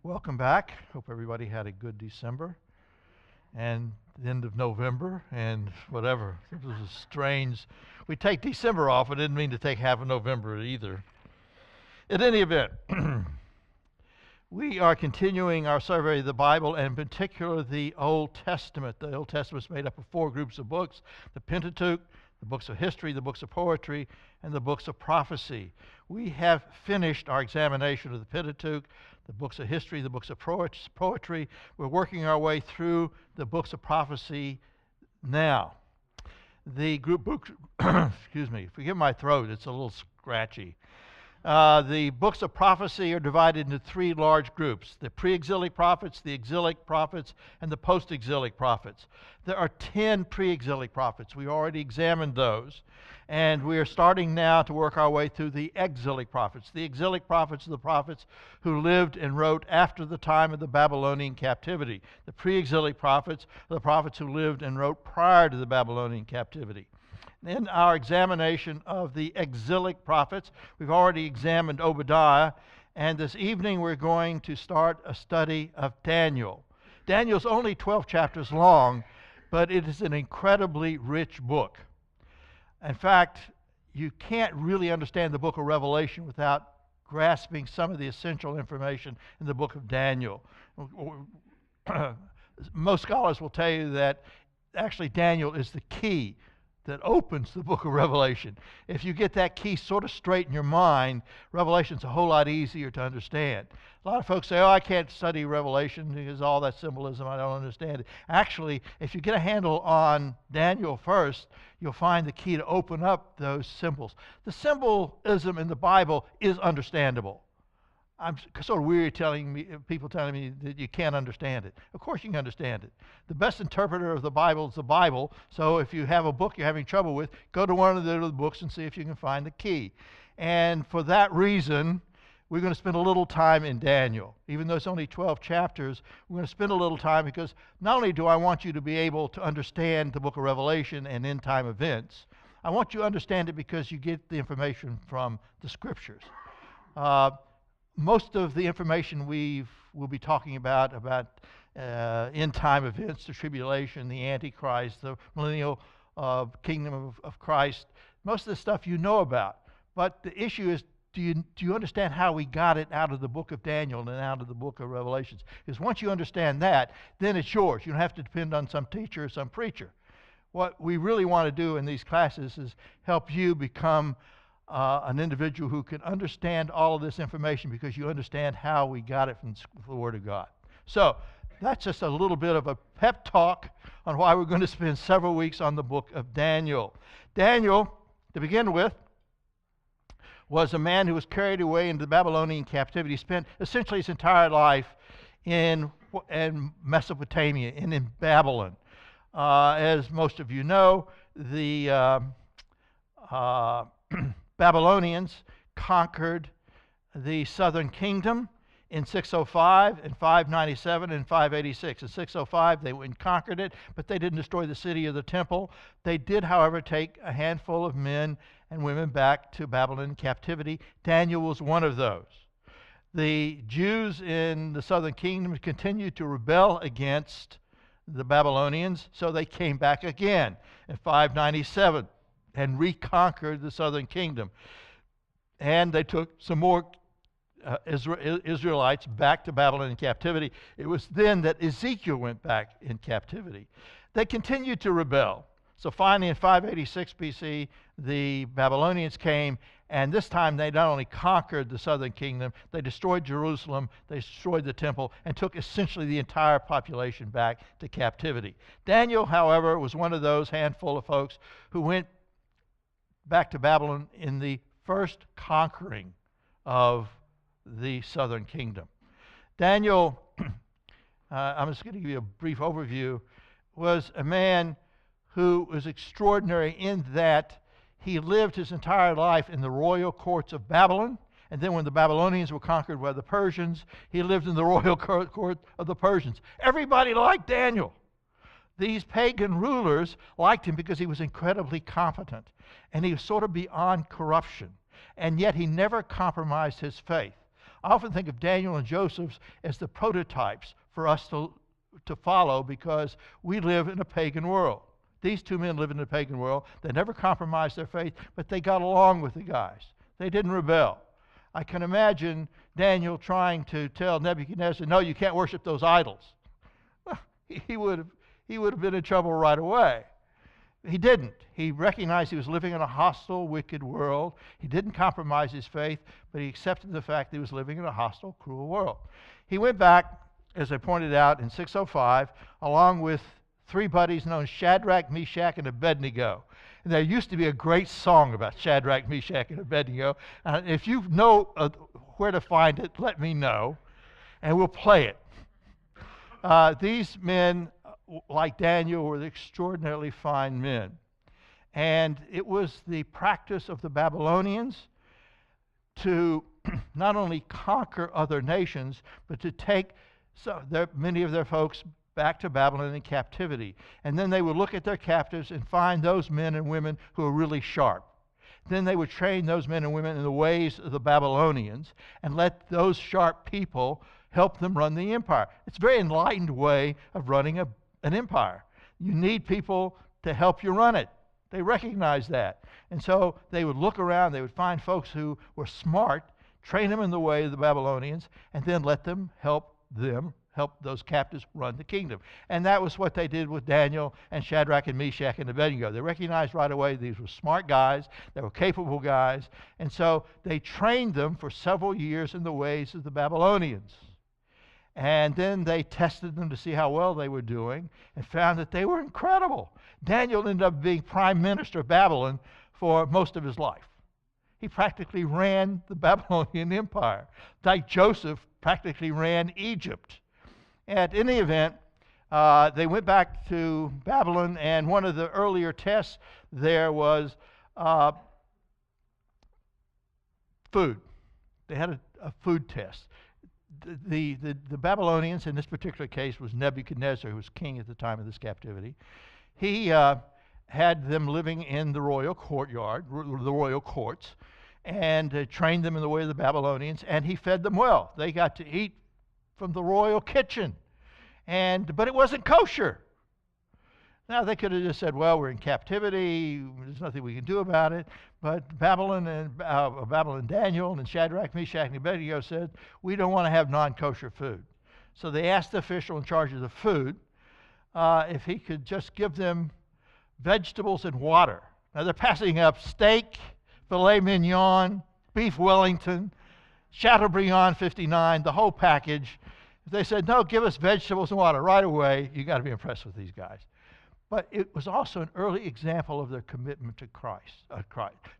Welcome back. Hope everybody had a good December and the end of November and whatever. It was a strange. We take December off. I didn't mean to take half of November either. In any event, we are continuing our survey of the Bible, and in particular the Old Testament. The Old Testament is made up of 4 groups of books: the Pentateuch, the books of history, the books of poetry, and the books of prophecy. We have finished our examination of the Pentateuch, the books of history, the books of poetry. We're working our way through the books of prophecy now. The group book, excuse me, forgive my throat, it's a little scratchy. The books of prophecy are divided into 3 large groups: the pre-exilic prophets, the exilic prophets, and the post-exilic prophets. There are 10 pre-exilic prophets. We already examined those. And we are starting now to work our way through the exilic prophets. The exilic prophets are the prophets who lived and wrote after the time of the Babylonian captivity. The pre-exilic prophets are the prophets who lived and wrote prior to the Babylonian captivity. In our examination of the exilic prophets, we've already examined Obadiah, and this evening we're going to start a study of Daniel. Daniel's only 12 chapters long, but it is an incredibly rich book. In fact, you can't really understand the book of Revelation without grasping some of the essential information in the book of Daniel. Most scholars will tell you that actually Daniel is the key that opens the book of Revelation. If you get that key sort of straight in your mind, Revelation's a whole lot easier to understand. A lot of folks say, oh, I can't study Revelation because all that symbolism, I don't understand it. Actually, if you get a handle on Daniel first, you'll find the key to open up those symbols. The symbolism in the Bible is understandable. I'm sort of weary people telling me that you can't understand it. Of course you can understand it. The best interpreter of the Bible is the Bible, so if you have a book you're having trouble with, go to one of the books and see if you can find the key. And for that reason, we're going to spend a little time in Daniel. Even though it's only 12 chapters, we're going to spend a little time because not only do I want you to be able to understand the book of Revelation and end-time events, I want you to understand it because you get the information from the Scriptures. Most of the information we'll be talking about end-time events, the tribulation, the Antichrist, the millennial kingdom of Christ, most of the stuff you know about. But the issue is, do you understand how we got it out of the book of Daniel and out of the book of Revelations? Because once you understand that, then it's yours. You don't have to depend on some teacher or some preacher. What we really want to do in these classes is help you become an individual who can understand all of this information because you understand how we got it from the Word of God. So that's just a little bit of a pep talk on why we're going to spend several weeks on the book of Daniel. Daniel, to begin with, was a man who was carried away into the Babylonian captivity. He spent essentially his entire life in Mesopotamia and in Babylon. As most of you know, the Babylonians conquered the southern kingdom in 605 and 597 and 586. In 605 they went and conquered it, but they didn't destroy the city or the temple. They did, however, take a handful of men and women back to Babylon captivity. Daniel was one of those. The Jews in the southern kingdom continued to rebel against the Babylonians, so they came back again in 597 and reconquered the southern kingdom. And they took some more Israelites back to Babylon in captivity. It was then that Ezekiel went back in captivity. They continued to rebel. So finally in 586 BC, the Babylonians came, and this time they not only conquered the southern kingdom, they destroyed Jerusalem, they destroyed the temple, and took essentially the entire population back to captivity. Daniel, however, was one of those handful of folks who went back to Babylon in the first conquering of the southern kingdom. Daniel, I'm just going to give you a brief overview, was a man who was extraordinary in that he lived his entire life in the royal courts of Babylon, and then when the Babylonians were conquered by the Persians, he lived in the royal court of the Persians. Everybody liked Daniel. These pagan rulers liked him because he was incredibly competent, and he was sort of beyond corruption, and yet he never compromised his faith. I often think of Daniel and Joseph as the prototypes for us to follow, because we live in a pagan world. These two men live in a pagan world. They never compromised their faith, but they got along with the guys. They didn't rebel. I can imagine Daniel trying to tell Nebuchadnezzar, no, you can't worship those idols. Well, he would have been in trouble right away. He didn't. He recognized he was living in a hostile, wicked world. He didn't compromise his faith, but he accepted the fact that he was living in a hostile, cruel world. He went back, as I pointed out, in 605, along with three buddies known as Shadrach, Meshach, and Abednego. And there used to be a great song about Shadrach, Meshach, and Abednego. If you know where to find it, let me know, and we'll play it. These men, like Daniel, were extraordinarily fine men. And it was the practice of the Babylonians to not only conquer other nations, but to take many of their folks back to Babylon in captivity. And then they would look at their captives and find those men and women who were really sharp. Then they would train those men and women in the ways of the Babylonians and let those sharp people help them run the empire. It's a very enlightened way of running an empire. You need people to help you run it. They recognized that. And so they would look around, they would find folks who were smart, train them in the way of the Babylonians, and then let them help those captives run the kingdom. And that was what they did with Daniel and Shadrach and Meshach and Abednego. They recognized right away these were smart guys, they were capable guys, and so they trained them for several years in the ways of the Babylonians. And then they tested them to see how well they were doing and found that they were incredible. Daniel ended up being prime minister of Babylon for most of his life. He practically ran the Babylonian Empire. Like Joseph practically ran Egypt. At any event, they went back to Babylon, and one of the earlier tests there was food. They had a food test. The Babylonians, in this particular case, was Nebuchadnezzar, who was king at the time of this captivity. He had them living in the royal courtyard, the royal courts, and trained them in the way of the Babylonians, and he fed them well. They got to eat from the royal kitchen, but it wasn't kosher. Now, they could have just said, well, we're in captivity, there's nothing we can do about it. But Babylon Daniel and Shadrach, Meshach, and Abednego said, we don't want to have non-kosher food. So they asked the official in charge of the food if he could just give them vegetables and water. Now, they're passing up steak, filet mignon, beef Wellington, Chateaubriand 59, the whole package. If they said, no, give us vegetables and water right away, you got to be impressed with these guys. But it was also an early example of their commitment to Christ,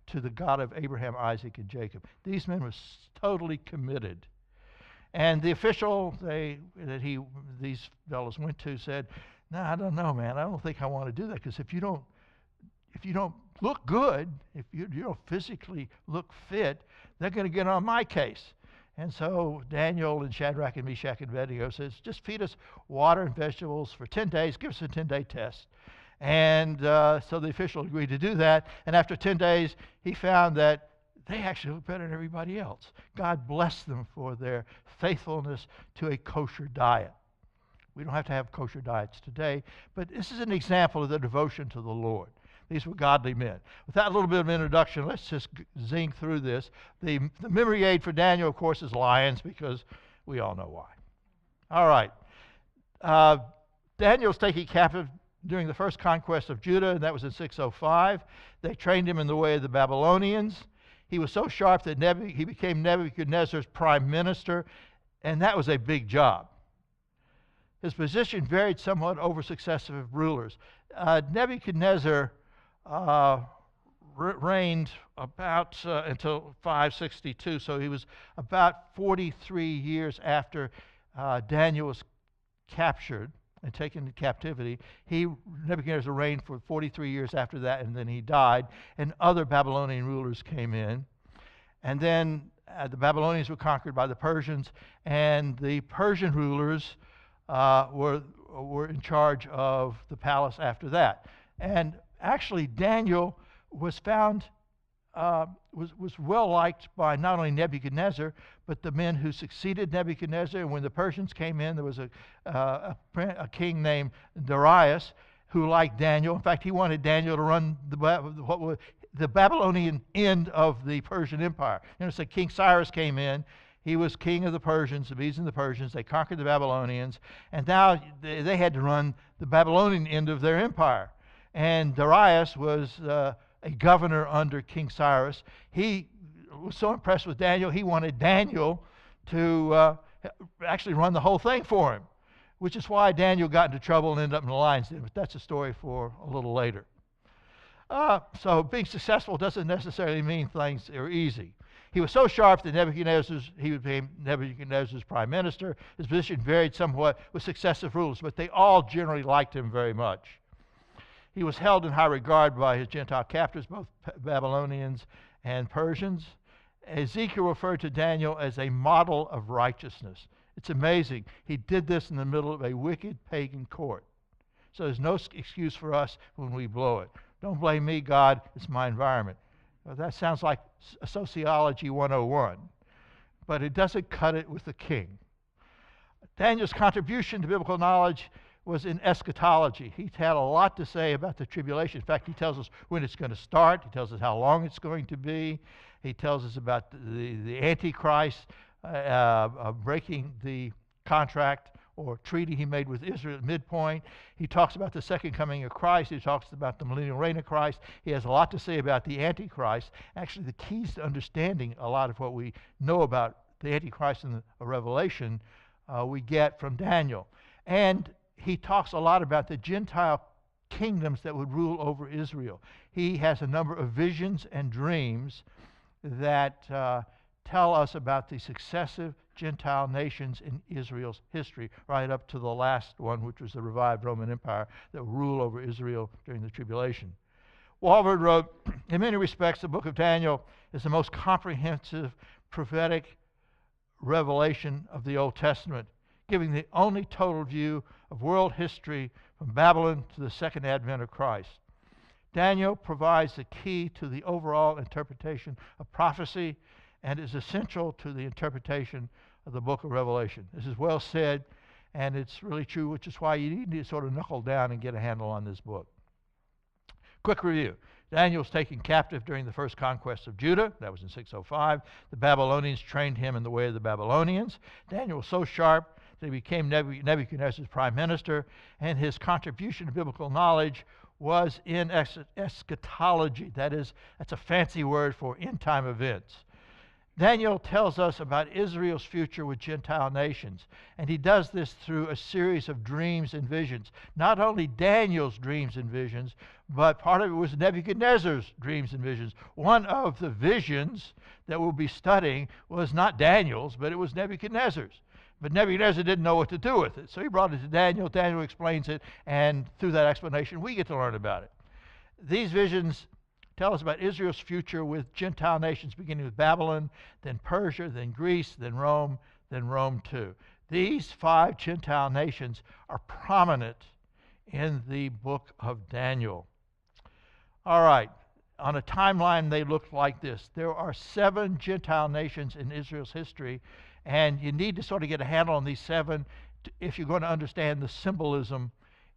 to the God of Abraham, Isaac, and Jacob. These men were totally committed. And the official these fellows went to said, no, I don't know, man. I don't think I want to do that, because if you don't look good, if you don't physically look fit, they're going to get on my case. And so Daniel and Shadrach and Meshach and Abednego says, just feed us water and vegetables for 10 days, give us a 10-day test. And so the official agreed to do that. And after 10 days, he found that they actually looked better than everybody else. God blessed them for their faithfulness to a kosher diet. We don't have to have kosher diets today, but this is an example of their devotion to the Lord. These were godly men. With that little bit of introduction, let's just zing through this. The memory aid for Daniel, of course, is lions, because we all know why. All right. Daniel's taken captive during the first conquest of Judah, and that was in 605. They trained him in the way of the Babylonians. He was so sharp that he became Nebuchadnezzar's prime minister, and that was a big job. His position varied somewhat over successive rulers. Nebuchadnezzar reigned about until 562, so he was about 43 years after Daniel was captured and taken into captivity. Nebuchadnezzar reigned for 43 years after that, and then he died, and other Babylonian rulers came in. And then the Babylonians were conquered by the Persians, and the Persian rulers were in charge of the palace after that. And actually, Daniel was found was well liked by not only Nebuchadnezzar, but the men who succeeded Nebuchadnezzar. And when the Persians came in, there was a king named Darius who liked Daniel. In fact, he wanted Daniel to run the Babylonian end of the Persian Empire. You know, so King Cyrus came in. He was king of the Persians, the Medes and the Persians. They conquered the Babylonians, and now they had to run the Babylonian end of their empire. And Darius was a governor under King Cyrus. He was so impressed with Daniel, he wanted Daniel to actually run the whole thing for him, which is why Daniel got into trouble and ended up in the lion's den. But that's a story for a little later. So being successful doesn't necessarily mean things are easy. He was so sharp that he became Nebuchadnezzar's prime minister. His position varied somewhat with successive rulers, but they all generally liked him very much. He was held in high regard by his Gentile captors, both Babylonians and Persians. Ezekiel referred to Daniel as a model of righteousness. It's amazing. He did this in the middle of a wicked pagan court. So there's no excuse for us when we blow it. Don't blame me, God. It's my environment. Well, that sounds like Sociology 101, but it doesn't cut it with the king. Daniel's contribution to biblical knowledge was in eschatology. He had a lot to say about the tribulation. In fact, he tells us when it's going to start. He tells us how long it's going to be. He tells us about the Antichrist breaking the contract or treaty he made with Israel at midpoint. He talks about the second coming of Christ. He talks about the millennial reign of Christ. He has a lot to say about the Antichrist. Actually, the keys to understanding a lot of what we know about the Antichrist in the Revelation we get from Daniel. And he talks a lot about the Gentile kingdoms that would rule over Israel. He has a number of visions and dreams that tell us about the successive Gentile nations in Israel's history, right up to the last one, which was the revived Roman Empire that will rule over Israel during the tribulation. Walvoord wrote, in many respects, the book of Daniel is the most comprehensive prophetic revelation of the Old Testament, giving the only total view of world history from Babylon to the second advent of Christ. Daniel provides the key to the overall interpretation of prophecy and is essential to the interpretation of the book of Revelation. This is well said, and it's really true, which is why you need to sort of knuckle down and get a handle on this book. Quick review. Daniel was taken captive during the first conquest of Judah. That was in 605. The Babylonians trained him in the way of the Babylonians. Daniel was so sharp that he became Nebuchadnezzar's prime minister, and his contribution to biblical knowledge was in eschatology. That's a fancy word for end-time events. Daniel tells us about Israel's future with Gentile nations, and he does this through a series of dreams and visions. Not only Daniel's dreams and visions, but part of it was Nebuchadnezzar's dreams and visions. One of the visions that we'll be studying was not Daniel's, but it was Nebuchadnezzar's. But Nebuchadnezzar didn't know what to do with it, so he brought it to Daniel. Daniel explains it, and through that explanation, we get to learn about it. These visions tell us about Israel's future with Gentile nations, beginning with Babylon, then Persia, then Greece, then Rome too. These 5 Gentile nations are prominent in the book of Daniel. All right, on a timeline, they look like this. There are 7 Gentile nations in Israel's history, and you need to sort of get a handle on these 7 if you're going to understand the symbolism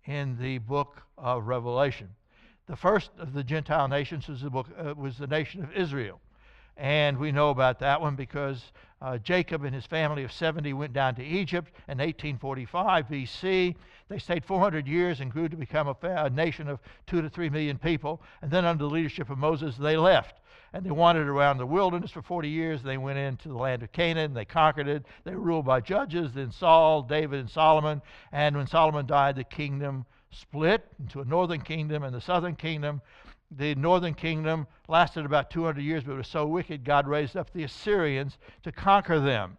in the book of Revelation. The first of the Gentile nations was the nation of Israel. And we know about that one because Jacob and his family of 70 went down to Egypt in 1845 BC. They stayed 400 years and grew to become a nation of 2 to 3 million people. And then under the leadership of Moses, they left. And they wandered around the wilderness for 40 years. They went into the land of Canaan. They conquered it. They were ruled by judges, then Saul, David, and Solomon. And when Solomon died, the kingdom split into a northern kingdom and the southern kingdom. The northern kingdom lasted about 200 years, but it was so wicked, God raised up the Assyrians to conquer them.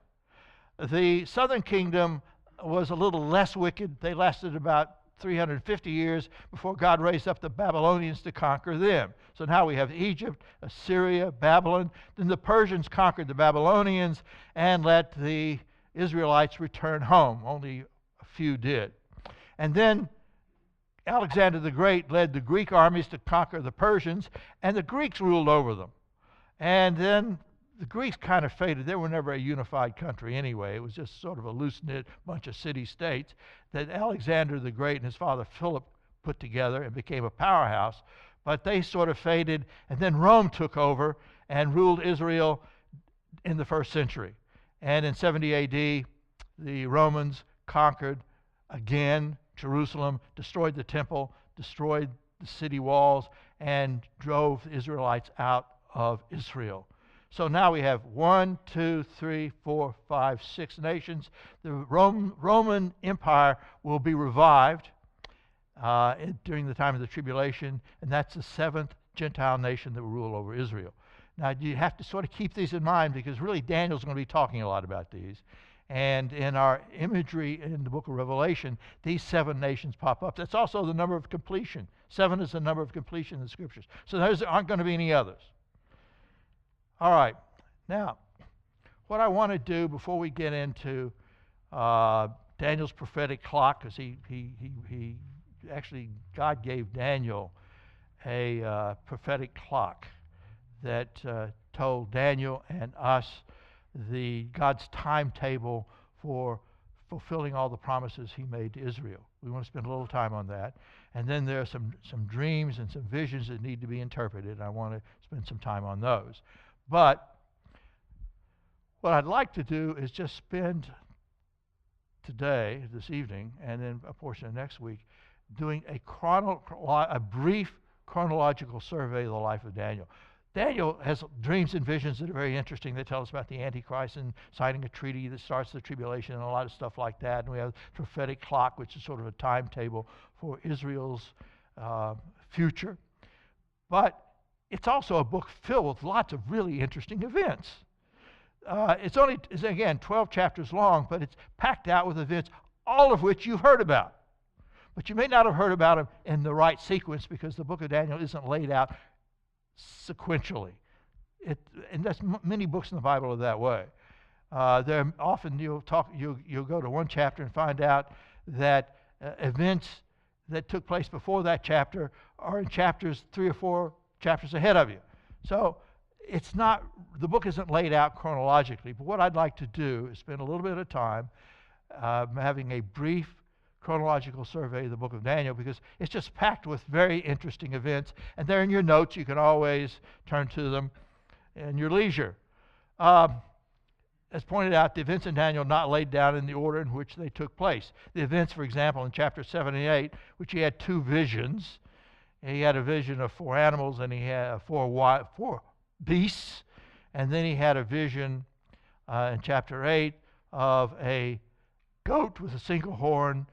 The southern kingdom was a little less wicked. They lasted about 350 years before God raised up the Babylonians to conquer them. So now we have Egypt, Assyria, Babylon. Then the Persians conquered the Babylonians and let the Israelites return home. Only a few did. And then Alexander the Great led the Greek armies to conquer the Persians, and the Greeks ruled over them. And then the Greeks kind of faded. They were never a unified country anyway. It was just sort of a loose-knit bunch of city-states that Alexander the Great and his father Philip put together and became a powerhouse. But they sort of faded, and then Rome took over and ruled Israel in the first century. And in 70 AD, the Romans conquered again Jerusalem, destroyed the temple, destroyed the city walls, and drove the Israelites out of Israel. So now we have 1, 2, 3, 4, 5, 6 nations. The Roman Empire will be revived during the time of the tribulation, and that's the 7th Gentile nation that will rule over Israel. Now, you have to sort of keep these in mind because really Daniel's going to be talking a lot about these. And in our imagery in the book of Revelation, these 7 nations pop up. That's also the number of completion. 7 is the number of completion in the scriptures. So there aren't going to be any others. All right. Now, what I want to do before we get into Daniel's prophetic clock, because he actually, God gave Daniel a prophetic clock that told Daniel and us God's timetable for fulfilling all the promises he made to Israel. We want to spend a little time on that. And then there are some dreams and some visions that need to be interpreted, and I want to spend some time on those. But what I'd like to do is just spend today, this evening, and then a portion of next week, doing a brief chronological survey of the life of Daniel. Daniel has dreams and visions that are very interesting. They tell us about the Antichrist and signing a treaty that starts the tribulation and a lot of stuff like that. And we have the prophetic clock, which is sort of a timetable for Israel's future. But it's also a book filled with lots of really interesting events. It's again 12 chapters long, but it's packed out with events, all of which you've heard about. But you may not have heard about them in the right sequence because the book of Daniel isn't laid out sequentially. And that's many books in the Bible are that way. There often you'll go to one chapter and find out that events that took place before that chapter are in chapters 3 or 4 chapters ahead of you. So the book isn't laid out chronologically, but what I'd like to do is spend a little bit of time having a brief chronological survey of the book of Daniel because it's just packed with very interesting events, and they're in your notes. You can always turn to them in your leisure. As pointed out, the events in Daniel are not laid down in the order in which they took place. The events, for example, in chapter 7 and 8, which he had 2 visions. He had a vision of 4 animals, and he had 4 beasts, and then he had a vision in chapter 8 of a goat with a single horn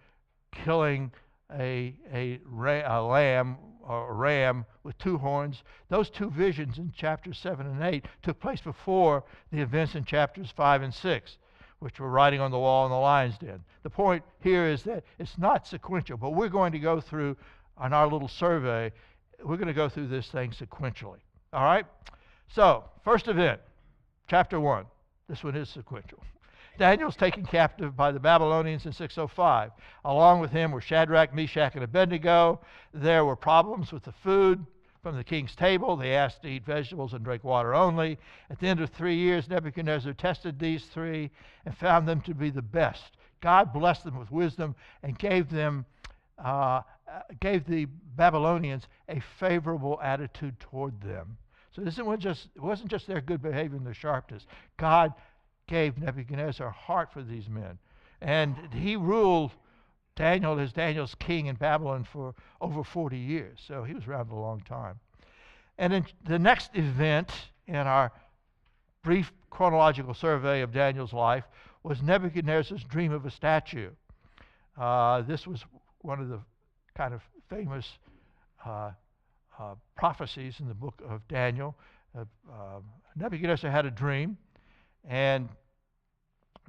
killing a lamb or a ram with 2 horns. Those 2 visions in chapters 7 and 8 took place before the events in chapters 5 and 6, which were writing on the wall in the lion's den. The point here is that it's not sequential, but we're going to go through, on our little survey, we're going to go through this thing sequentially. All right? So, first event, chapter 1. This one is sequential. Daniel's taken captive by the Babylonians in 605. Along with him were Shadrach, Meshach, and Abednego. There were problems with the food from the king's table. They asked to eat vegetables and drink water only. At the end of 3 years, Nebuchadnezzar tested these 3 and found them to be the best. God blessed them with wisdom and gave the Babylonians a favorable attitude toward them. So it wasn't just their good behavior and their sharpness. God gave Nebuchadnezzar a heart for these men. And he ruled Daniel as Daniel's king in Babylon for over 40 years. So he was around a long time. And then the next event in our brief chronological survey of Daniel's life was Nebuchadnezzar's dream of a statue. This was one of the kind of famous prophecies in the book of Daniel. Nebuchadnezzar had a dream, and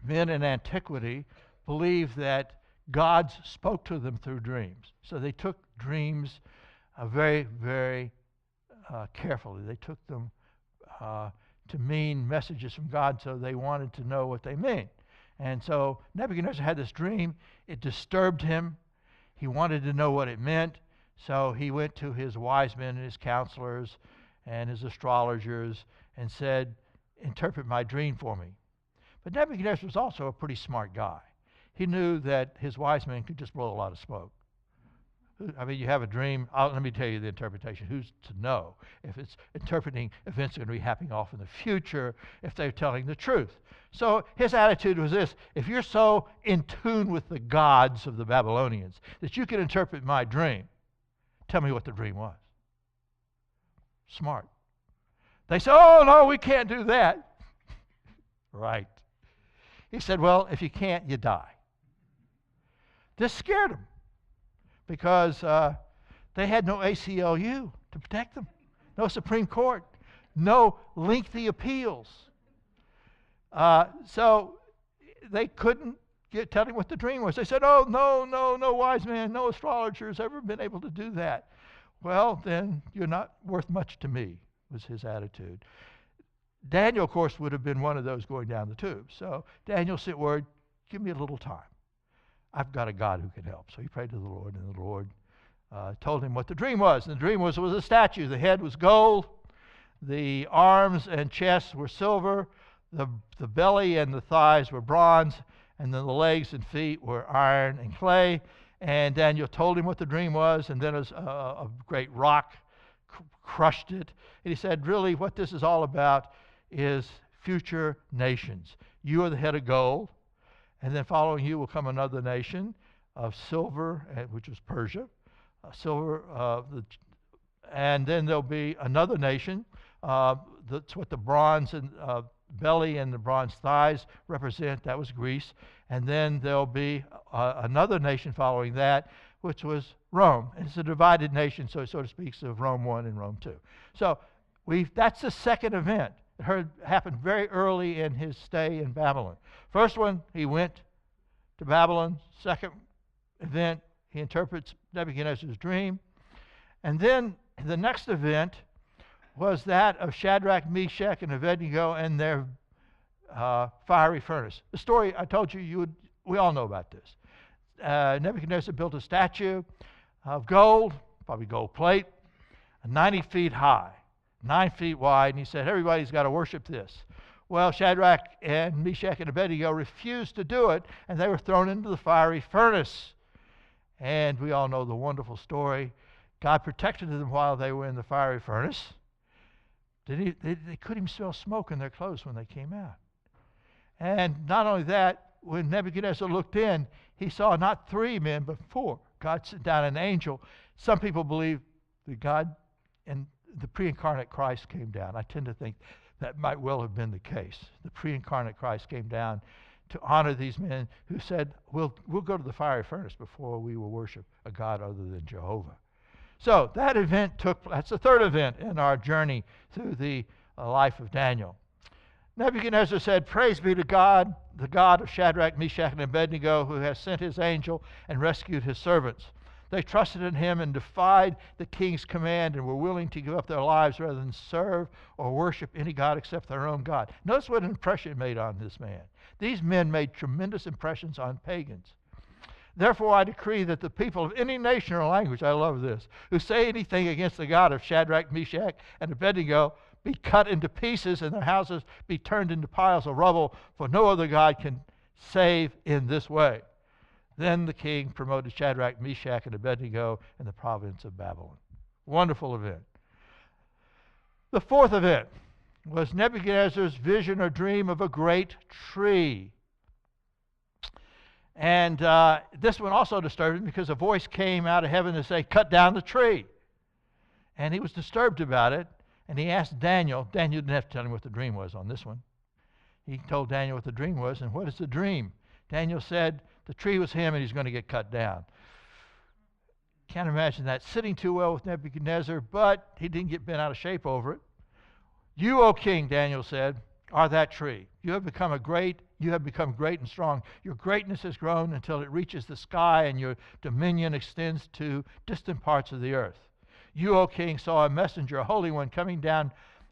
men in antiquity believed that God spoke to them through dreams. So they took dreams very, very carefully. They took them to mean messages from God, so they wanted to know what they mean. And so Nebuchadnezzar had this dream. It disturbed him. He wanted to know what it meant. So he went to his wise men and his counselors and his astrologers, and said, interpret my dream for me. But Nebuchadnezzar was also a pretty smart guy. He knew that his wise men could just blow a lot of smoke. I mean, you have a dream. Let me tell you the interpretation. Who's to know if it's interpreting events that are going to be happening off in the future, if they're telling the truth? So his attitude was this: if you're so in tune with the gods of the Babylonians that you can interpret my dream, tell me what the dream was. Smart. They said, oh, no, we can't do that. Right. He said, well, if you can't, you die. This scared them because they had no ACLU to protect them, no Supreme Court, no lengthy appeals. So they couldn't tell him what the dream was. They said, oh, no wise man, no astrologer has ever been able to do that. Well, then you're not worth much to me, was his attitude. Daniel, of course, would have been one of those going down the tube. So Daniel sent word, give me a little time. I've got a God who can help. So he prayed to the Lord, and the Lord told him what the dream was. And the dream was a statue. The head was gold. The arms and chest were silver. The belly and the thighs were bronze. And then the legs and feet were iron and clay. And Daniel told him what the dream was. And then a great rock crushed it. And he said, really, what this is all about is future nations. You are the head of gold. And then following you will come another nation of silver, which was Persia, and then there'll be another nation. That's what the bronze and belly and the bronze thighs represent. That was Greece. And then there'll be another nation following that, which was Rome. And it's a divided nation, so it sort of speaks of Rome 1 and Rome 2. So that's the second event. It happened very early in his stay in Babylon. First one, he went to Babylon. Second event, he interprets Nebuchadnezzar's dream. And then the next event was that of Shadrach, Meshach, and Abednego and their fiery furnace. The story I told you, we all know about this. Nebuchadnezzar built a statue of gold, probably gold plate, 90 feet high, 9 feet wide, and he said, everybody's got to worship this. Well, Shadrach and Meshach and Abednego refused to do it, and they were thrown into the fiery furnace. And we all know the wonderful story. God protected them while they were in the fiery furnace. They couldn't even smell smoke in their clothes when they came out. And not only that, when Nebuchadnezzar looked in, he saw not 3 men, but 4. God sent down an angel. Some people believe that God and the pre-incarnate Christ came down. I tend to think that might well have been the case. The pre-incarnate Christ came down to honor these men who said, we'll go to the fiery furnace before we will worship a God other than Jehovah. So that event that's the third event in our journey through the life of Daniel. Nebuchadnezzar said, praise be to God, the God of Shadrach, Meshach, and Abednego, who has sent his angel and rescued his servants. They trusted in him and defied the king's command and were willing to give up their lives rather than serve or worship any god except their own God. Notice what an impression it made on this man. These men made tremendous impressions on pagans. Therefore, I decree that the people of any nation or language, I love this, who say anything against the God of Shadrach, Meshach, and Abednego be cut into pieces and their houses be turned into piles of rubble, for no other God can save in this way. Then the king promoted Shadrach, Meshach, and Abednego in the province of Babylon. Wonderful event. The fourth event was Nebuchadnezzar's vision or dream of a great tree. And this one also disturbed him because a voice came out of heaven to say, cut down the tree. And he was disturbed about it, and he asked Daniel. Daniel didn't have to tell him what the dream was on this one. He told Daniel what the dream was, and what is the dream? Daniel said, the tree was him and he's going to get cut down. Can't imagine that sitting too well with Nebuchadnezzar, but he didn't get bent out of shape over it. You, O king, Daniel said, are that tree. You have become great and strong. Your greatness has grown until it reaches the sky, and your dominion extends to distant parts of the earth. You, O king, saw a messenger, a holy one, coming down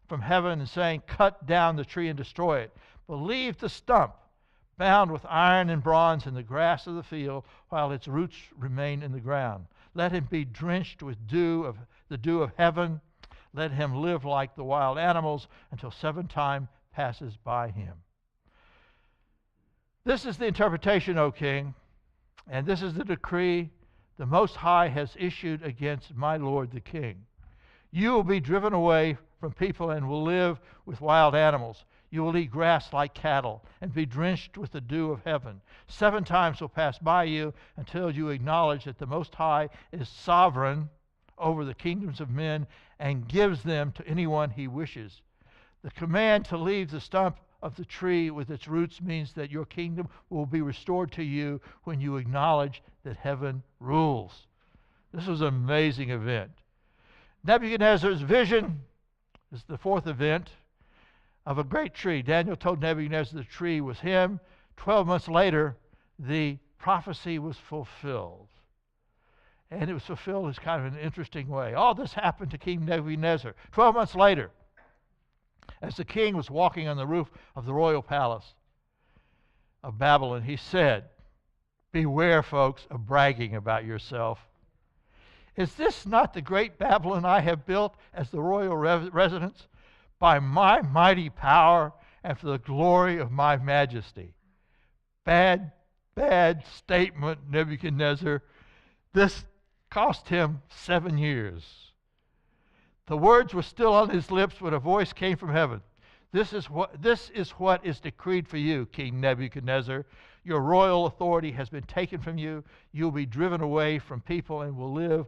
from heaven and saying, cut down the tree and destroy it. But leave the stump bound with iron and bronze in the grass of the field, while its roots remain in the ground. Let him be drenched with the dew of heaven. Let him live like the wild animals until 7 times passes by him. This is the interpretation, O king, and this is the decree the Most High has issued against my lord the king. You will be driven away from people and will live with wild animals. You will eat grass like cattle and be drenched with the dew of heaven. 7 times will pass by you until you acknowledge that the Most High is sovereign over the kingdoms of men and gives them to anyone he wishes. The command to leave the stump of the tree with its roots means that your kingdom will be restored to you when you acknowledge that heaven rules. This was an amazing event. Nebuchadnezzar's vision is the 4th event of a great tree. Daniel told Nebuchadnezzar the tree was him. 12 months later, the prophecy was fulfilled. And it was fulfilled in kind of an interesting way. All this happened to King Nebuchadnezzar. 12 months later, as the king was walking on the roof of the royal palace of Babylon, he said, beware, folks, of bragging about yourself. Is this not the great Babylon I have built as the royal residence by my mighty power and for the glory of my majesty? Bad statement, Nebuchadnezzar. This cost him 7 years. The words were still on his lips when a voice came from heaven. This is what is decreed for you, King Nebuchadnezzar. Your royal authority has been taken from you. You will be driven away from people and will live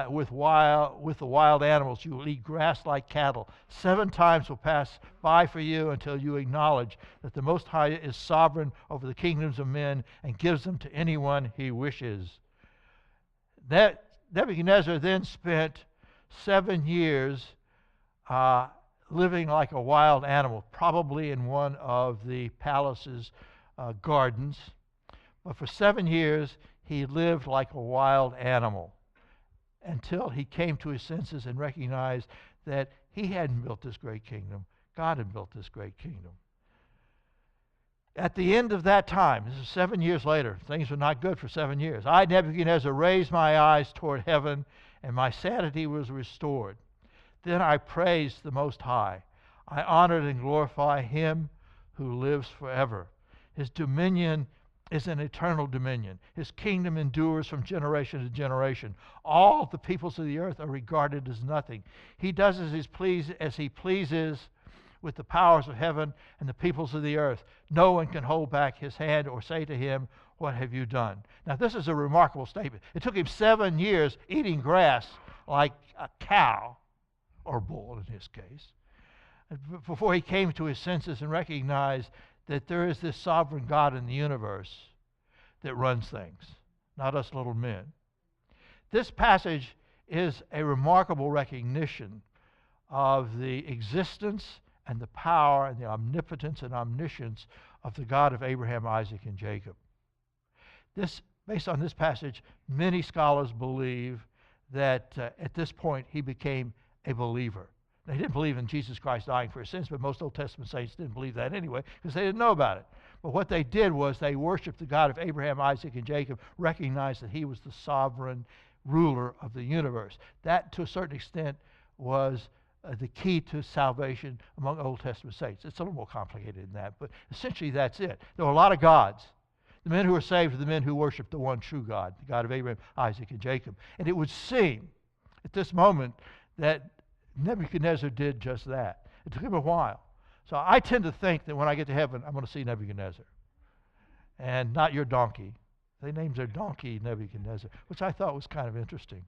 with the wild animals. You will eat grass like cattle. 7 times will pass by for you until you acknowledge that the Most High is sovereign over the kingdoms of men and gives them to anyone he wishes. That Nebuchadnezzar then spent 7 years living like a wild animal, probably in one of the palace's gardens. But for 7 years, he lived like a wild animal until he came to his senses and recognized that he hadn't built this great kingdom. God had built this great kingdom. At the end of that time, this is 7 years later, things were not good for 7 years. I, Nebuchadnezzar, raised my eyes toward heaven, and my sanity was restored. Then I praised the Most High. I honored and glorified him who lives forever. His dominion is an eternal dominion. His kingdom endures from generation to generation. All the peoples of the earth are regarded as nothing. He does as he pleases with the powers of heaven and the peoples of the earth. No one can hold back his hand or say to him, what have you done? Now, this is a remarkable statement. It took him 7 years eating grass like a cow, or bull in his case, before he came to his senses and recognized that there is this sovereign God in the universe that runs things, not us little men. This passage is a remarkable recognition of the existence and the power and the omnipotence and omniscience of the God of Abraham, Isaac, and Jacob. Based on this passage, many scholars believe that at this point he became a believer. They didn't believe in Jesus Christ dying for his sins, but most Old Testament saints didn't believe that anyway because they didn't know about it. But what they did was they worshiped the God of Abraham, Isaac, and Jacob, recognized that he was the sovereign ruler of the universe. That, to a certain extent, was the key to salvation among Old Testament saints. It's a little more complicated than that, but essentially that's it. There were a lot of gods. The men who were saved were the men who worshiped the one true God, the God of Abraham, Isaac, and Jacob. And it would seem at this moment that Nebuchadnezzar did just that. It took him a while. So I tend to think that when I get to heaven, I'm going to see Nebuchadnezzar. And not your donkey. They named their donkey Nebuchadnezzar, which I thought was kind of interesting.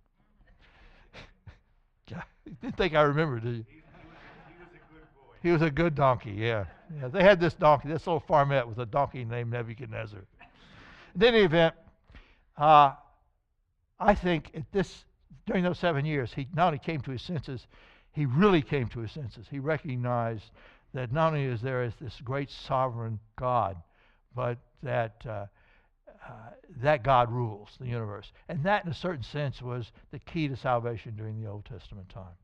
You didn't think I remembered, did you? He was a good boy. He was a good donkey, yeah. They had this donkey, this little farmette with a donkey named Nebuchadnezzar. In any event, I think during those 7 years, he not only came to his senses, he really came to his senses. He recognized that not only is there this great sovereign God, but that that God rules the universe. And that, in a certain sense, was the key to salvation during the Old Testament time.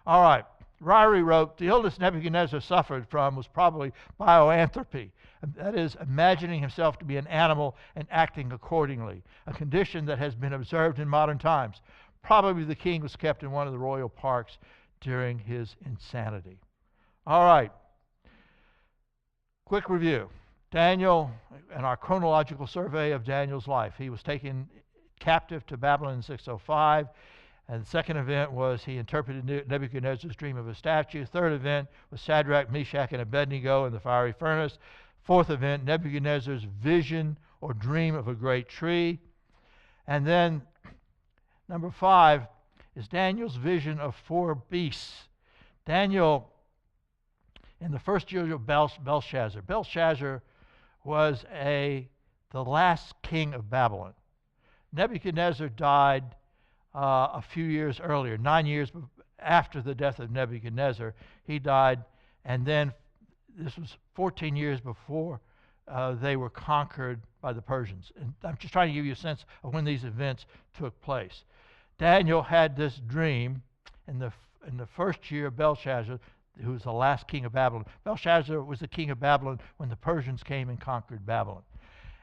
All right. Ryrie wrote, the illness Nebuchadnezzar suffered from was probably bioanthropy. That is, imagining himself to be an animal and acting accordingly, a condition that has been observed in modern times. Probably the king was kept in one of the royal parks during his insanity. All right. Quick review. Daniel, and our chronological survey of Daniel's life. He was taken captive to Babylon in 605. And the second event was he interpreted Nebuchadnezzar's dream of a statue. Third event was Shadrach, Meshach, and Abednego in the fiery furnace. Fourth event, Nebuchadnezzar's vision or dream of a great tree. And then number 5 is Daniel's vision of 4 beasts. Daniel, in the first year of Belshazzar. Belshazzar was the last king of Babylon. Nebuchadnezzar died a few years earlier, 9 years after the death of Nebuchadnezzar. He died, and then this was 14 years before they were conquered by the Persians. And I'm just trying to give you a sense of when these events took place. Daniel had this dream in the first year of Belshazzar, who was the last king of Babylon. Belshazzar was the king of Babylon when the Persians came and conquered Babylon.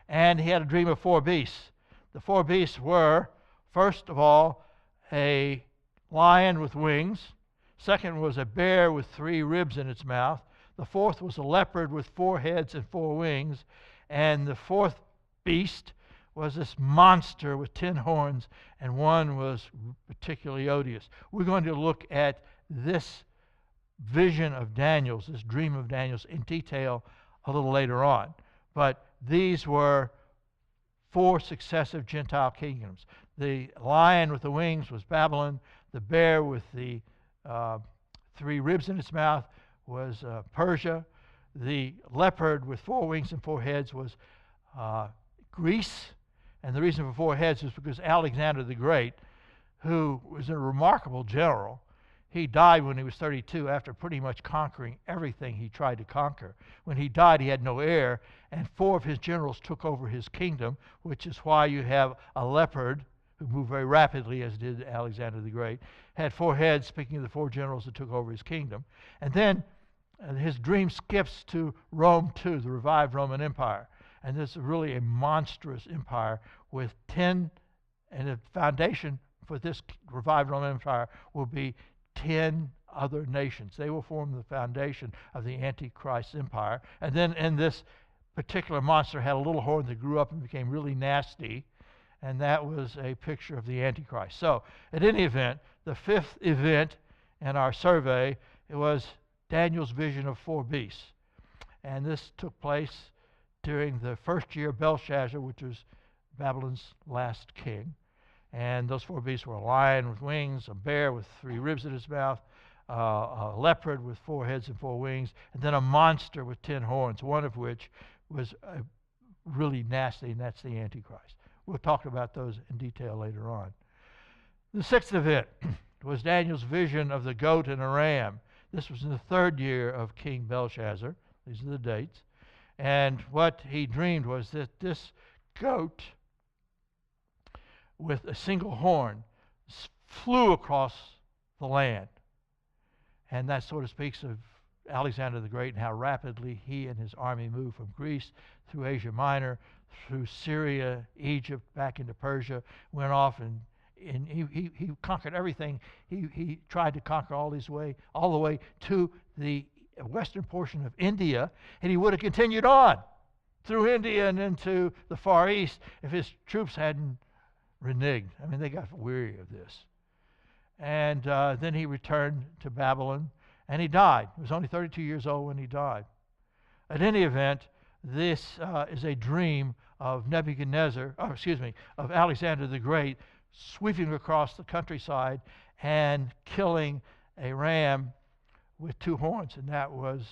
And he had a dream of 4 beasts. The 4 beasts were, first of all, a lion with wings. Second was a bear with 3 ribs in its mouth. The fourth was a leopard with 4 heads and 4 wings. And the fourth beast was this monster with 10 horns, and one was particularly odious. We're going to look at this vision of Daniel's, this dream of Daniel's, in detail a little later on. But these were 4 successive Gentile kingdoms. The lion with the wings was Babylon. The bear with the 3 ribs in its mouth was Persia. The leopard with 4 wings and 4 heads was Greece. And the reason for 4 heads is because Alexander the Great, who was a remarkable general, he died when he was 32 after pretty much conquering everything he tried to conquer. When he died, he had no heir, and 4 of his generals took over his kingdom, which is why you have a leopard who moved very rapidly, as did Alexander the Great, had 4 heads, speaking of the 4 generals that took over his kingdom. And then his dream skips to Rome too, the revived Roman Empire. And this is really a monstrous empire with 10, and the foundation for this revived Roman Empire will be 10 other nations. They will form the foundation of the Antichrist empire. And then in this particular monster had a little horn that grew up and became really nasty, and that was a picture of the Antichrist. So, at any event, the 5th event in our survey, it was Daniel's vision of 4 beasts. And this took place during the first year of Belshazzar, which was Babylon's last king. And those 4 beasts were a lion with wings, a bear with 3 ribs in its mouth, a leopard with 4 heads and 4 wings, and then a monster with 10 horns, one of which was really nasty, and that's the Antichrist. We'll talk about those in detail later on. The 6th event was Daniel's vision of the goat and a ram. This was in the 3rd year of King Belshazzar. These are the dates. And what he dreamed was that this goat with a single horn flew across the land. And that sort of speaks of Alexander the Great and how rapidly he and his army moved from Greece through Asia Minor, through Syria, Egypt, back into Persia, went off and he conquered everything. He tried to conquer all the way to the western portion of India, and he would have continued on through India and into the Far East if his troops hadn't reneged. I mean, they got weary of this. And then he returned to Babylon, and he died. He was only 32 years old when he died. At any event, this is a dream of of Alexander the Great sweeping across the countryside and killing a ram with 2 horns, and that was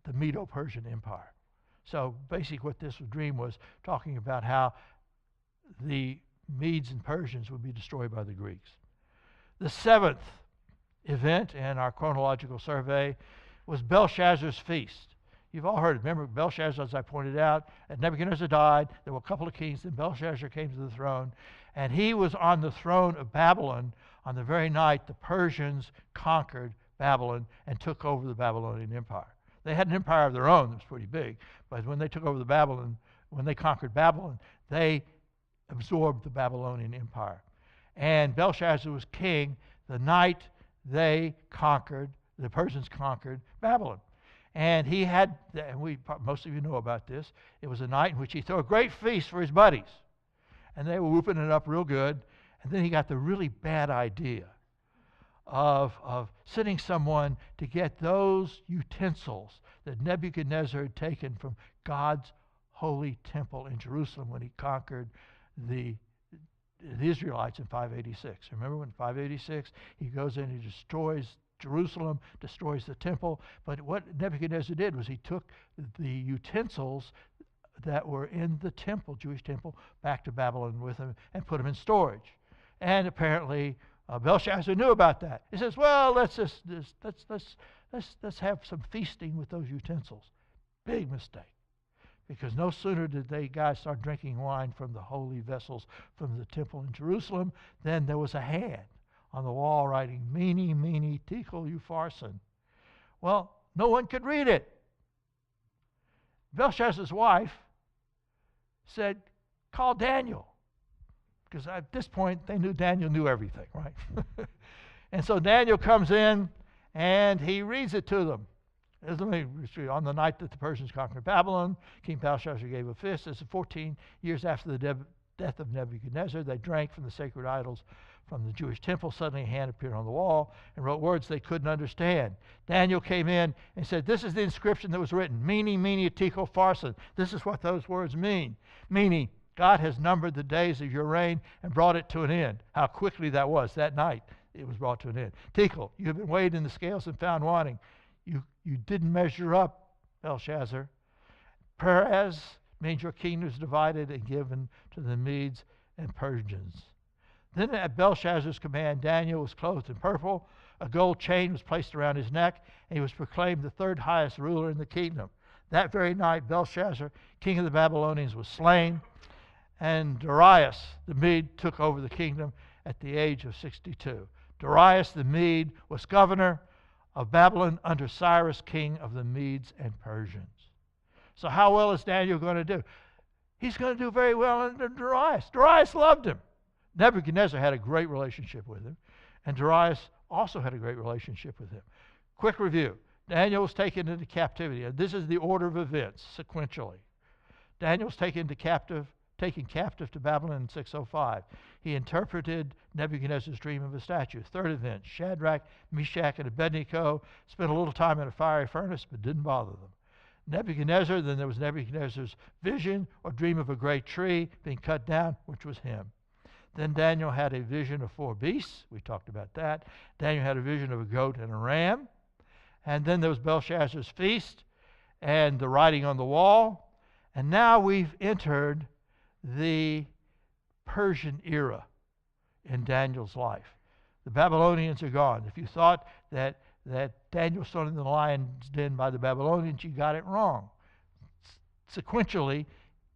the Medo-Persian Empire. So basically what this dream was talking about how the Medes and Persians would be destroyed by the Greeks. The 7th event in our chronological survey was Belshazzar's feast. You've all heard it. Remember Belshazzar, as I pointed out, Nebuchadnezzar died. There were a couple of kings. Then Belshazzar came to the throne. And he was on the throne of Babylon on the very night the Persians conquered Babylon and took over the Babylonian Empire. They had an empire of their own that was pretty big. But when they took over when they conquered Babylon, they absorbed the Babylonian Empire. And Belshazzar was king the night the Persians conquered Babylon. And he had, and most of you know about this, it was a night in which he threw a great feast for his buddies. And they were whooping it up real good. And then he got the really bad idea of sending someone to get those utensils that Nebuchadnezzar had taken from God's holy temple in Jerusalem when he conquered the Israelites in 586. Remember when 586 he goes in, he destroys Jerusalem, destroys the temple. But what Nebuchadnezzar did was he took the utensils that were in the temple, Jewish temple, back to Babylon with him and put them in storage. And apparently Belshazzar knew about that. He says, "Well, let's have some feasting with those utensils." Big mistake, because no sooner did they guys start drinking wine from the holy vessels from the temple in Jerusalem than there was a hand on the wall writing, "Mene, mene, tekel, upharsin." Well, no one could read it. Belshazzar's wife said, "Call Daniel." Because at this point, they knew Daniel knew everything, right? And so Daniel comes in, and he reads it to them. On the night that the Persians conquered Babylon, King Belshazzar gave a feast. This is 14 years after the death of Nebuchadnezzar. They drank from the sacred idols from the Jewish temple. Suddenly a hand appeared on the wall and wrote words they couldn't understand. Daniel came in and said, "This is the inscription that was written. Mene, mene, tekel, upharsin." This is what those words mean. Meaning, God has numbered the days of your reign and brought it to an end. How quickly that was. That night it was brought to an end. Tekel, you have been weighed in the scales and found wanting. You didn't measure up, Belshazzar. Perez means your kingdom is divided and given to the Medes and Persians. Then at Belshazzar's command, Daniel was clothed in purple. A gold chain was placed around his neck, and he was proclaimed the third highest ruler in the kingdom. That very night, Belshazzar, king of the Babylonians, was slain, and Darius the Mede took over the kingdom at the age of 62. Darius the Mede was governor of Babylon under Cyrus, king of the Medes and Persians. So how well is Daniel going to do? He's going to do very well under Darius. Darius loved him. Nebuchadnezzar had a great relationship with him, and Darius also had a great relationship with him. Quick review. Daniel was taken into captivity. This is the order of events, sequentially. Daniel was taken captive to Babylon in 605. He interpreted Nebuchadnezzar's dream of a statue. Third event, Shadrach, Meshach, and Abednego spent a little time in a fiery furnace, but didn't bother them. Nebuchadnezzar, then there was Nebuchadnezzar's vision or dream of a great tree being cut down, which was him. Then Daniel had a vision of 4 beasts. We talked about that. Daniel had a vision of a goat and a ram. And then there was Belshazzar's feast and the writing on the wall. And now we've entered the Persian era in Daniel's life. The Babylonians are gone. If you thought that Daniel was thrown in the lion's den by the Babylonians, you got it wrong. Sequentially,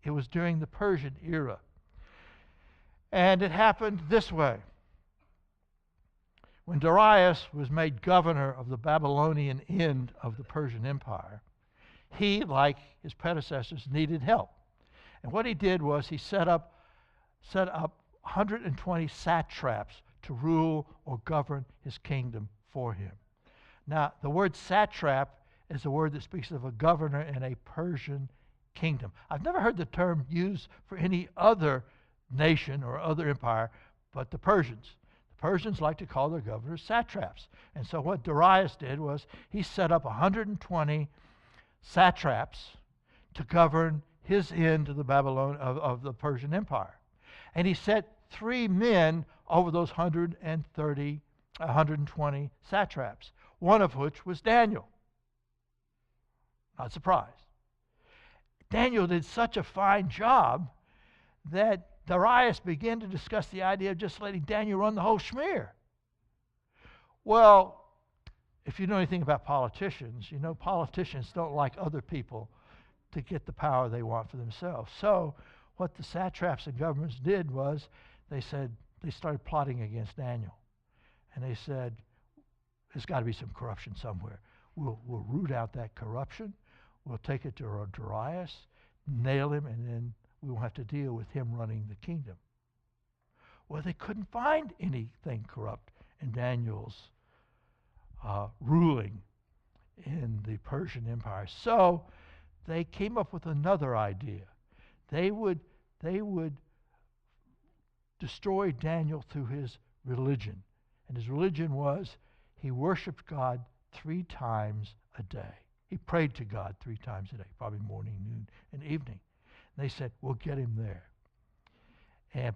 it was during the Persian era. And it happened this way. When Darius was made governor of the Babylonian end of the Persian Empire, he, like his predecessors, needed help. And what he did was he set up 120 satraps to rule or govern his kingdom for him. Now, the word satrap is a word that speaks of a governor in a Persian kingdom. I've never heard the term used for any other nation or other empire but the Persians. The Persians like to call their governors satraps. And so what Darius did was he set up 120 satraps to govern his end of the Persian Empire. And he set 3 men over those 120 satraps, one of which was Daniel. Not surprised. Daniel did such a fine job that Darius began to discuss the idea of just letting Daniel run the whole schmear. Well, if you know anything about politicians, you know politicians don't like other people to get the power they want for themselves. So what the satraps and governments did was they started plotting against Daniel. And they said, there's got to be some corruption somewhere. We'll root out that corruption. We'll take it to Darius, nail him, and then we won't have to deal with him running the kingdom. Well, they couldn't find anything corrupt in Daniel's ruling in the Persian Empire. So they came up with another idea. They would destroy Daniel through his religion. And his religion was he worshiped God 3 times a day. He prayed to God 3 times a day, probably morning, noon, and evening. And they said, we'll get him there.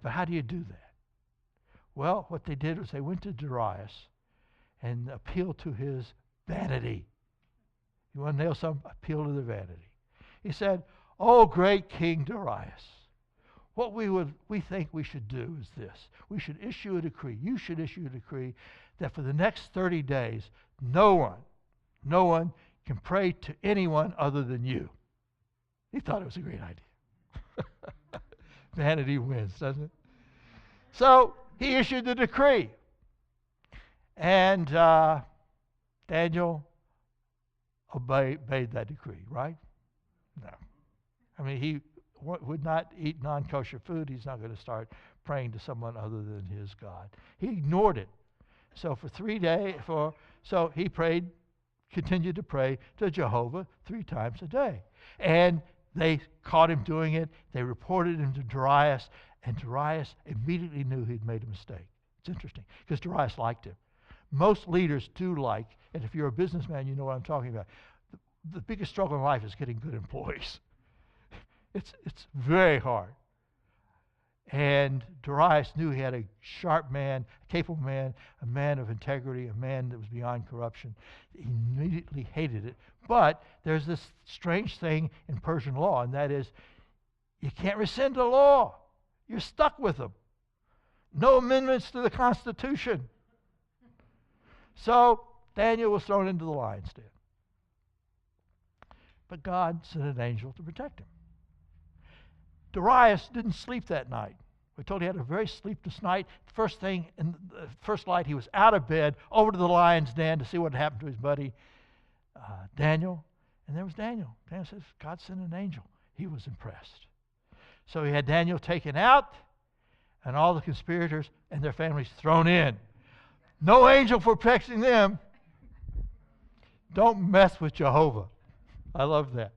But how do you do that? Well, what they did was they went to Darius and appealed to his vanity. You want to nail some? Appeal to the vanity. He said, "Oh, great King Darius, what we think we should do is this. We should issue a decree. You should issue a decree that for the next 30 days, no one can pray to anyone other than you." He thought it was a great idea. Vanity wins, doesn't it? So he issued the decree. And Daniel obeyed that decree, right? No. I mean, he would not eat non-kosher food. He's not going to start praying to someone other than his God. He ignored it. So for 3 days, so he prayed, continued to pray to Jehovah 3 times a day. And they caught him doing it. They reported him to Darius, and Darius immediately knew he'd made a mistake. It's interesting, because Darius liked him. Most leaders do like, and if you're a businessman, you know what I'm talking about. The biggest struggle in life is getting good employees. It's very hard. And Darius knew he had a sharp man, a capable man, a man of integrity, a man that was beyond corruption. He immediately hated it. But there's this strange thing in Persian law, and that is you can't rescind a law. You're stuck with them. No amendments to the Constitution. So Daniel was thrown into the lion's den. But God sent an angel to protect him. Darius didn't sleep that night. We're told he had a very sleepless night. First thing, in the first light, he was out of bed, over to the lion's den to see what had happened to his buddy Daniel. And there was Daniel. Daniel says, God sent an angel. He was impressed. So he had Daniel taken out, and all the conspirators and their families thrown in. No angel for protecting them. Don't mess with Jehovah. I love that.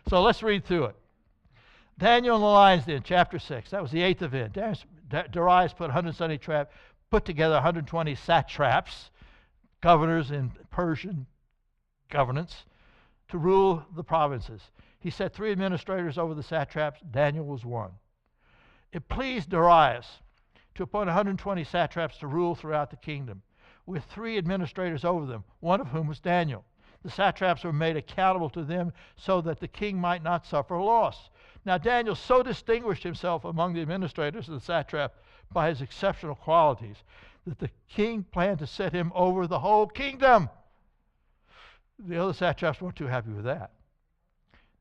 So let's read through it. Daniel in the lion's den, chapter 6. That was the 8th event. Darius put 170 put together 120 satraps, governors in Persian governance, to rule the provinces. He set 3 administrators over the satraps. Daniel was one. It pleased Darius to appoint 120 satraps to rule throughout the kingdom, with 3 administrators over them, one of whom was Daniel. The satraps were made accountable to them so that the king might not suffer loss. Now Daniel so distinguished himself among the administrators of the satrap by his exceptional qualities that the king planned to set him over the whole kingdom. The other satraps weren't too happy with that.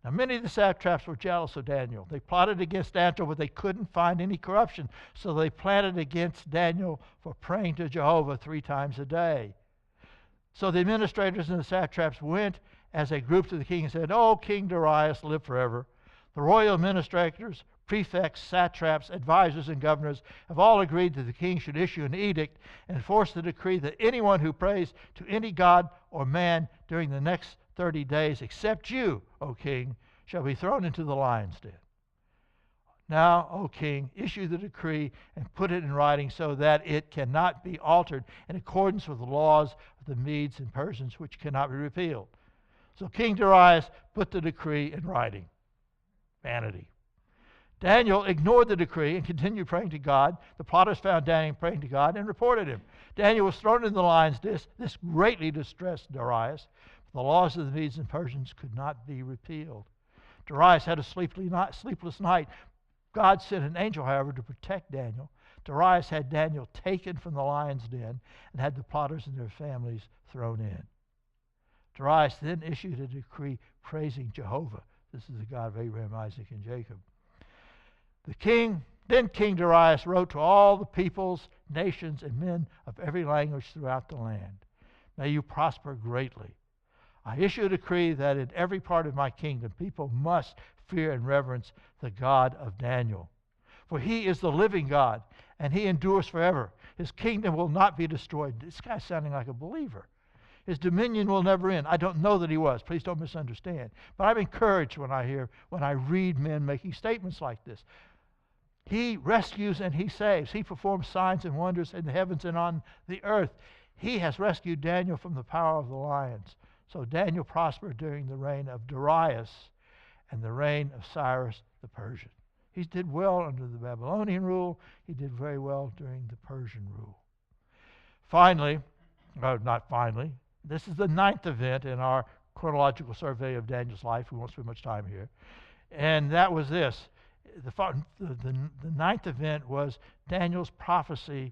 Now many of the satraps were jealous of Daniel. They plotted against Daniel, but they couldn't find any corruption. So they plotted against Daniel for praying to Jehovah 3 times a day. So the administrators and the satraps went as a group to the king and said, "Oh, King Darius, live forever. The royal administrators, prefects, satraps, advisors, and governors have all agreed that the king should issue an edict and enforce the decree that anyone who prays to any god or man during the next 30 days, except you, O king, shall be thrown into the lion's den. Now, O king, issue the decree and put it in writing so that it cannot be altered in accordance with the laws of the Medes and Persians, which cannot be repealed." So King Darius put the decree in writing. Vanity. Daniel ignored the decree and continued praying to God. The plotters found Daniel praying to God and reported him. Daniel was thrown into the lion's den. This greatly distressed Darius. The laws of the Medes and Persians could not be repealed. Darius had a sleepless night. God sent an angel, however, to protect Daniel. Darius had Daniel taken from the lion's den and had the plotters and their families thrown in. Darius then issued a decree praising Jehovah. This is the God of Abraham, Isaac, and Jacob. King Darius wrote to all the peoples, nations, and men of every language throughout the land. May you prosper greatly. I issue a decree that in every part of my kingdom people must fear and reverence the God of Daniel. For he is the living God, and he endures forever. His kingdom will not be destroyed. This guy's sounding like a believer. His dominion will never end. I don't know that he was. Please don't misunderstand. But I'm encouraged when I read men making statements like this. He rescues and he saves. He performs signs and wonders in the heavens and on the earth. He has rescued Daniel from the power of the lions. So Daniel prospered during the reign of Darius and the reign of Cyrus the Persian. He did well under the Babylonian rule. He did very well during the Persian rule. Finally, this is the 9th event in our chronological survey of Daniel's life. We won't spend much time here. And that was this. The 9th event was Daniel's prophecy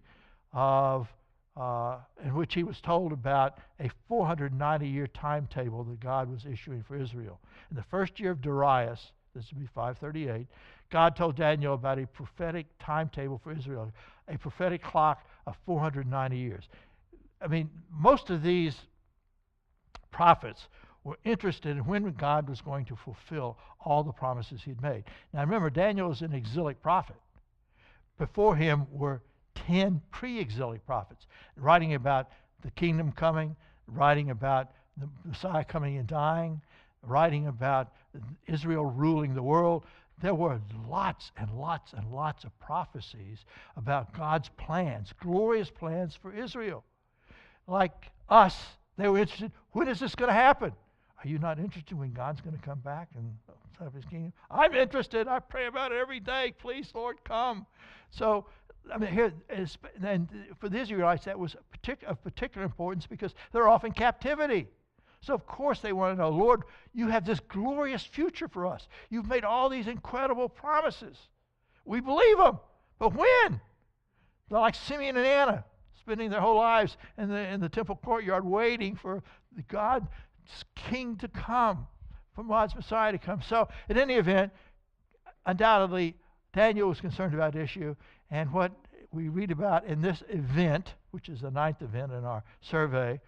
in which he was told about a 490-year timetable that God was issuing for Israel. In the first year of Darius, this would be 538, God told Daniel about a prophetic timetable for Israel, a prophetic clock of 490 years. I mean, most of these prophets were interested in when God was going to fulfill all the promises he'd made. Now remember, Daniel is an exilic prophet. Before him were 10 pre-exilic prophets, writing about the kingdom coming, writing about the Messiah coming and dying, writing about Israel ruling the world. There were lots and lots and lots of prophecies about God's plans, glorious plans for Israel. Like us, they were interested, when is this going to happen? Are you not interested when God's going to come back and set up his kingdom? I'm interested. I pray about it every day. Please, Lord, come. So, I mean, here, and for the Israelites, that was of particular importance because they're off in captivity. So, of course, they want to know, Lord, you have this glorious future for us. You've made all these incredible promises. We believe them. But when? They're like Simeon and Anna, spending their whole lives in the temple courtyard waiting for God's king to come, for God's Messiah to come. So, in any event, undoubtedly, Daniel was concerned about the issue, and what we read about in this event, which is the 9th event in our survey,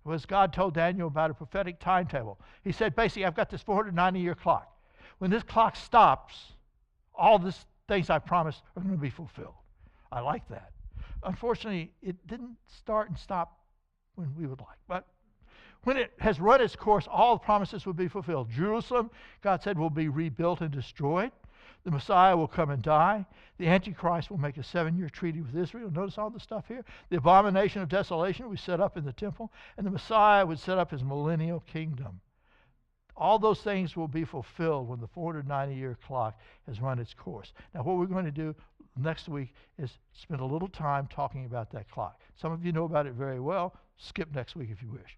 was God told Daniel about a prophetic timetable. He said, basically, I've got this 490-year clock. When this clock stops, all these things I promised are going to be fulfilled. I like that. Unfortunately, it didn't start and stop when we would like. But when it has run its course, all the promises will be fulfilled. Jerusalem, God said, will be rebuilt and destroyed. The Messiah will come and die. The Antichrist will make a 7-year treaty with Israel. Notice all the stuff here. The abomination of desolation will be set up in the temple, and the Messiah would set up his millennial kingdom. All those things will be fulfilled when the 490-year clock has run its course. Now, what we're going to do next week is spend a little time talking about that clock. Some of you know about it very well. Skip next week if you wish.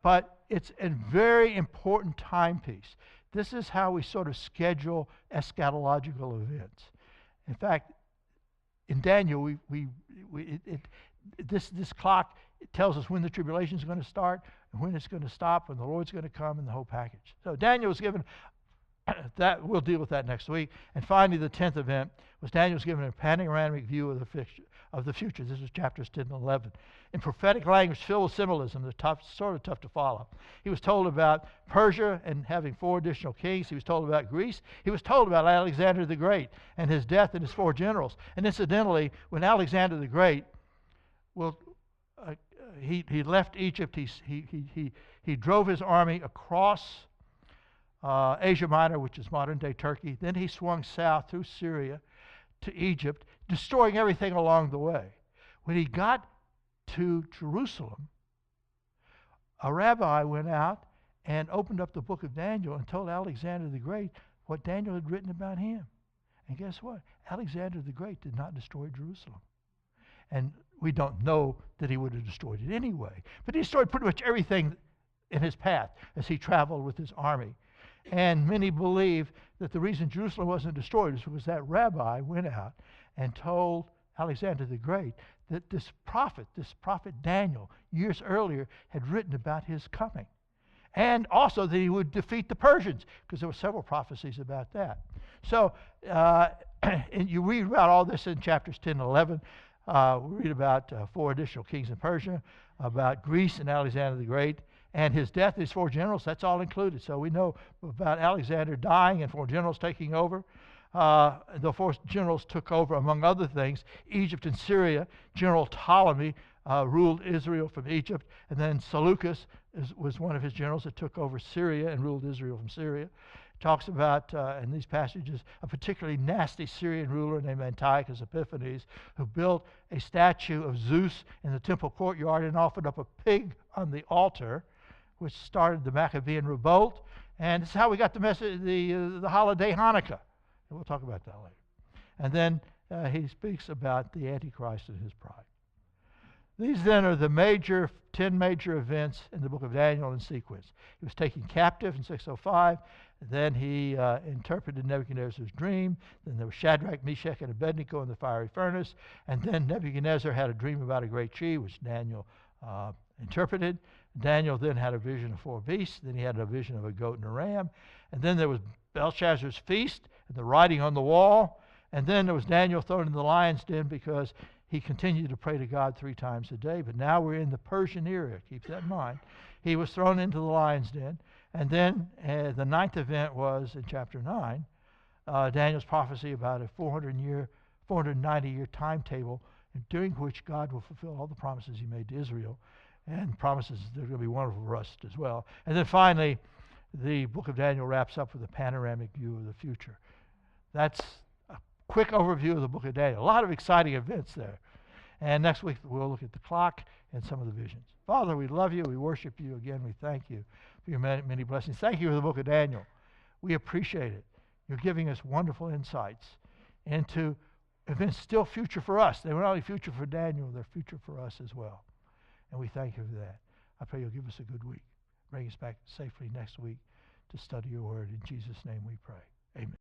But it's a very important timepiece. This is how we sort of schedule eschatological events. In fact, in Daniel, this clock tells us when the tribulation is going to start and when it's going to stop, when the Lord's going to come, and the whole package. So Daniel was given that. We'll deal with that next week. And finally, the 10th event was Daniel was given a panoramic view of the future. This is chapters 10 and 11. In prophetic language filled with symbolism, they're sort of tough to follow. He was told about Persia and having 4 additional kings. He was told about Greece. He was told about Alexander the Great and his death and his 4 generals. And incidentally, when Alexander the Great, he left Egypt. He drove his army across Asia Minor, which is modern-day Turkey. Then he swung south through Syria to Egypt, destroying everything along the way. When he got to Jerusalem, a rabbi went out and opened up the book of Daniel and told Alexander the Great what Daniel had written about him. And guess what? Alexander the Great did not destroy Jerusalem. And we don't know that he would have destroyed it anyway. But he destroyed pretty much everything in his path as he traveled with his army. And many believe that the reason Jerusalem wasn't destroyed is because that rabbi went out and told Alexander the Great that this prophet Daniel, years earlier, had written about his coming. And also that he would defeat the Persians, because there were several prophecies about that. So and you read about all this in chapters 10 and 11. We read about 4 additional kings in Persia, about Greece and Alexander the Great, and his death, his 4 generals, that's all included. So we know about Alexander dying and 4 generals taking over. the four generals took over, among other things, Egypt and Syria. General Ptolemy ruled Israel from Egypt, and then Seleucus was one of his generals that took over Syria and ruled Israel from Syria. Talks about, in these passages, a particularly nasty Syrian ruler named Antiochus Epiphanes, who built a statue of Zeus in the temple courtyard and offered up a pig on the altar, which started the Maccabean revolt. And it's how we got the message, the holiday Hanukkah. And we'll talk about that later. And then he speaks about the Antichrist and his pride. These then are the 10 major events in the book of Daniel in sequence. He was taken captive in 605. Then he interpreted Nebuchadnezzar's dream. Then there was Shadrach, Meshach, and Abednego in the fiery furnace. And then Nebuchadnezzar had a dream about a great tree, which Daniel interpreted. Daniel then had a vision of 4 beasts. Then he had a vision of a goat and a ram. And then there was Belshazzar's feast and the writing on the wall. And then there was Daniel thrown in the lion's den because he continued to pray to God 3 times a day. But now we're in the Persian era. Keep that in mind. He was thrown into the lion's den. And then the 9th event was in chapter 9, Daniel's prophecy about a 490-year timetable, during which God will fulfill all the promises he made to Israel, and promises that are going to be wonderful for us as well. And then finally, the book of Daniel wraps up with a panoramic view of the future. That's a quick overview of the book of Daniel. A lot of exciting events there. And next week, we'll look at the clock and some of the visions. Father, we love you. We worship you. Again, we thank you for your many, many blessings. Thank you for the book of Daniel. We appreciate it. You're giving us wonderful insights into events still future for us. They were not only future for Daniel, they're future for us as well. And we thank you for that. I pray you'll give us a good week. Bring us back safely next week to study your word. In Jesus' name we pray. Amen.